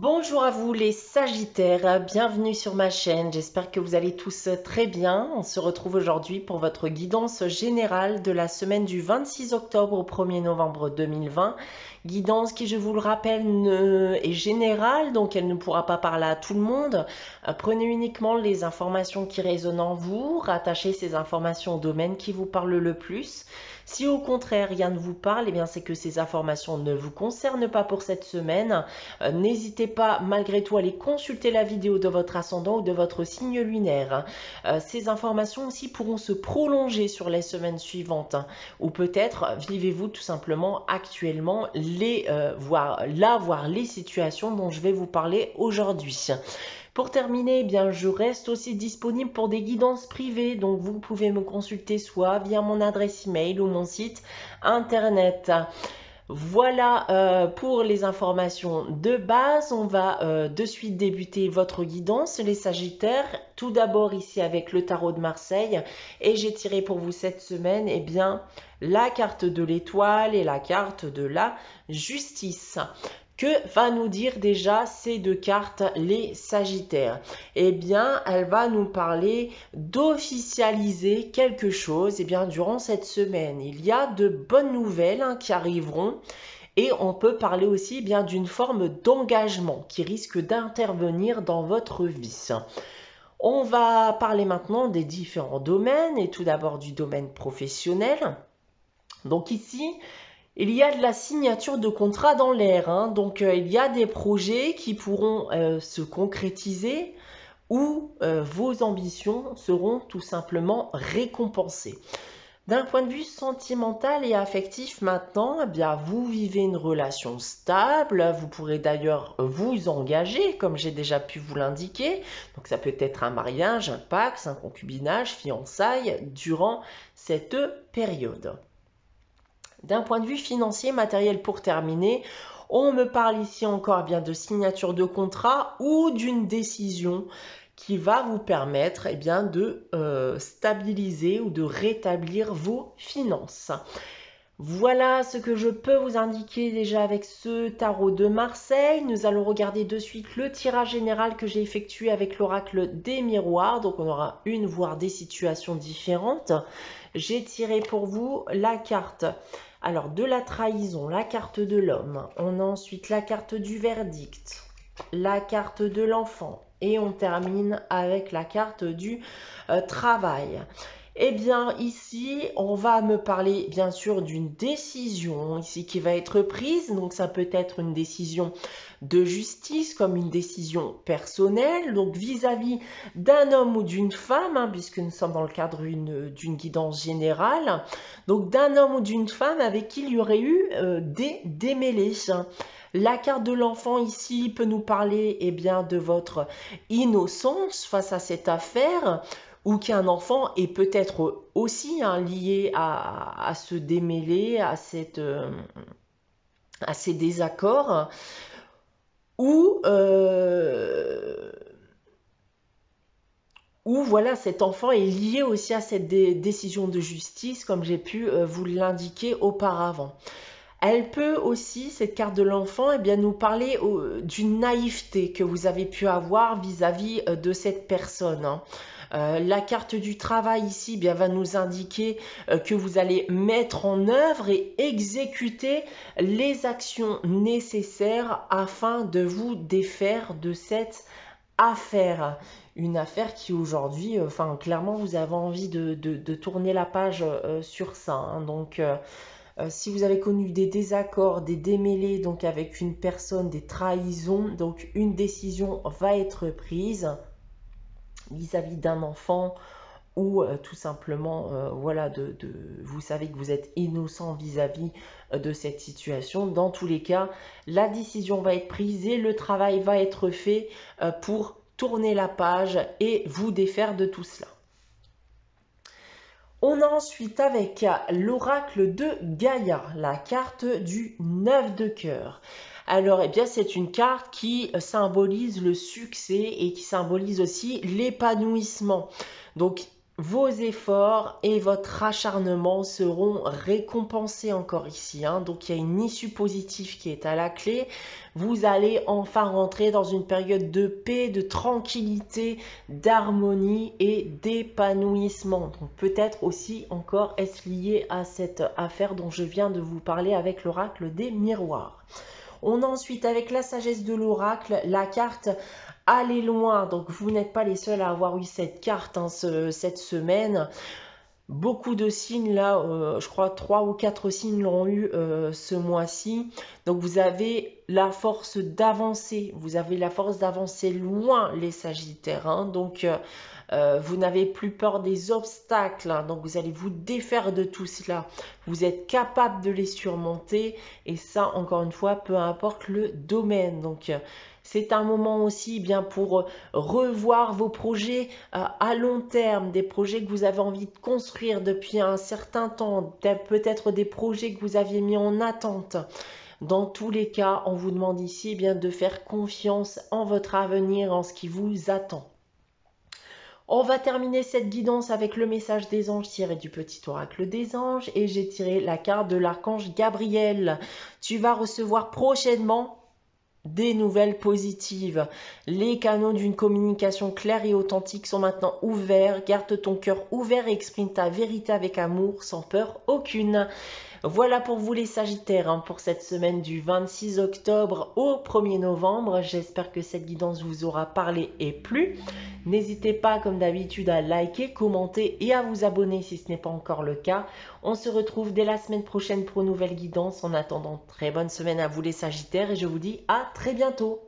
Bonjour à vous les Sagittaires, bienvenue sur ma chaîne, j'espère que vous allez tous très bien. On se retrouve aujourd'hui pour votre guidance générale de la semaine du 26 octobre au 1er novembre 2020. Guidance qui, je vous le rappelle, est générale, donc elle ne pourra pas parler à tout le monde. Prenez uniquement les informations qui résonnent en vous, rattachez ces informations au domaine qui vous parle le plus. Si au contraire rien ne vous parle, eh bien c'est que ces informations ne vous concernent pas pour cette semaine. N'hésitez pas malgré tout à aller consulter la vidéo de votre ascendant ou de votre signe lunaire. Ces informations aussi pourront se prolonger sur les semaines suivantes. Ou peut-être vivez-vous tout simplement actuellement voire les situations dont je vais vous parler aujourd'hui. Pour terminer, eh bien, je reste aussi disponible pour des guidances privées, donc vous pouvez me consulter soit via mon adresse email ou mon site internet. Voilà pour les informations de base. On va de suite débuter votre guidance, les Sagittaires. Tout d'abord ici avec le tarot de Marseille. Et j'ai tiré pour vous cette semaine eh bien, la carte de l'étoile et la carte de la justice. Que va nous dire déjà ces deux cartes, les Sagittaires? Eh bien, elle va nous parler d'officialiser quelque chose. Eh bien, durant cette semaine, il y a de bonnes nouvelles qui arriveront. Et on peut parler aussi bien d'une forme d'engagement qui risque d'intervenir dans votre vie. On va parler maintenant des différents domaines et tout d'abord du domaine professionnel. Donc ici, il y a de la signature de contrat dans l'air, donc il y a des projets qui pourront se concrétiser où vos ambitions seront tout simplement récompensées. D'un point de vue sentimental et affectif maintenant, eh bien, vous vivez une relation stable, vous pourrez d'ailleurs vous engager, comme j'ai déjà pu vous l'indiquer. Donc ça peut être un mariage, un pax, un concubinage, fiançailles, durant cette période. D'un point de vue financier, matériel pour terminer, on me parle ici encore bien de signature de contrat ou d'une décision qui va vous permettre bien, de stabiliser ou de rétablir vos finances. Voilà ce que je peux vous indiquer déjà avec ce tarot de Marseille. Nous allons regarder de suite le tirage général que j'ai effectué avec l'oracle des miroirs. Donc on aura une voire des situations différentes. J'ai tiré pour vous la carte de la trahison, la carte de l'homme. On a ensuite la carte du verdict, la carte de l'enfant. Et on termine avec la carte du travail. Eh bien, ici, on va me parler bien sûr d'une décision ici qui va être prise. Donc, ça peut être une décision de justice comme une décision personnelle. Donc, vis-à-vis d'un homme ou d'une femme, puisque nous sommes dans le cadre d'une guidance générale. Donc, d'un homme ou d'une femme avec qui il y aurait eu des démêlés. La carte de l'enfant ici peut nous parler bien, de votre innocence face à cette affaire, ou qu'un enfant est peut-être aussi lié à ce démêlé, à ces désaccords, ou voilà, cet enfant est lié aussi à cette décision de justice, comme j'ai pu vous l'indiquer auparavant. Elle peut aussi, cette carte de l'enfant, bien, nous parler d'une naïveté que vous avez pu avoir vis-à-vis de cette personne. La carte du travail ici va nous indiquer que vous allez mettre en œuvre et exécuter les actions nécessaires afin de vous défaire de cette affaire. Une affaire qui aujourd'hui, clairement, vous avez envie de tourner la page sur ça. Donc, si vous avez connu des désaccords, des démêlés donc avec une personne, des trahisons, donc une décision va être prise vis-à-vis d'un enfant ou tout simplement, voilà, vous savez que vous êtes innocent vis-à-vis de cette situation. Dans tous les cas, la décision va être prise et le travail va être fait pour tourner la page et vous défaire de tout cela. On a ensuite avec l'oracle de Gaïa, la carte du 9 de cœur. Alors, c'est une carte qui symbolise le succès et qui symbolise aussi l'épanouissement. Donc, Vos efforts et votre acharnement seront récompensés encore ici, hein. Donc il y a une issue positive qui est à la clé. Vous allez enfin rentrer dans une période de paix, de tranquillité, d'harmonie et d'épanouissement. Donc peut-être aussi encore est-ce lié à cette affaire dont je viens de vous parler avec l'oracle des miroirs. On a ensuite avec la sagesse de l'oracle, la carte aller loin. Donc vous n'êtes pas les seuls à avoir eu cette carte hein, cette semaine. Beaucoup de signes là, je crois 3 ou 4 signes l'ont eu ce mois-ci. Donc vous avez la force d'avancer, vous avez la force d'avancer loin les Sagittaires. Hein. Donc vous n'avez plus peur des obstacles, hein. Donc vous allez vous défaire de tout cela. Vous êtes capable de les surmonter et ça encore une fois, peu importe le domaine. Donc c'est un moment aussi bien pour revoir vos projets à long terme, des projets que vous avez envie de construire depuis un certain temps, peut-être des projets que vous aviez mis en attente. Dans tous les cas, on vous demande ici bien de faire confiance en votre avenir, en ce qui vous attend. On va terminer cette guidance avec le message des anges tiré du petit oracle des anges et j'ai tiré la carte de l'archange Gabriel. Tu vas recevoir prochainement des nouvelles positives. Les canaux d'une communication claire et authentique sont maintenant ouverts. Garde ton cœur ouvert et exprime ta vérité avec amour, sans peur aucune. Voilà pour vous les Sagittaires hein, pour cette semaine du 26 octobre au 1er novembre. J'espère que cette guidance vous aura parlé et plu. N'hésitez pas comme d'habitude à liker, commenter et à vous abonner si ce n'est pas encore le cas. On se retrouve dès la semaine prochaine pour une nouvelle guidance. En attendant, très bonne semaine à vous les Sagittaires et je vous dis à très bientôt.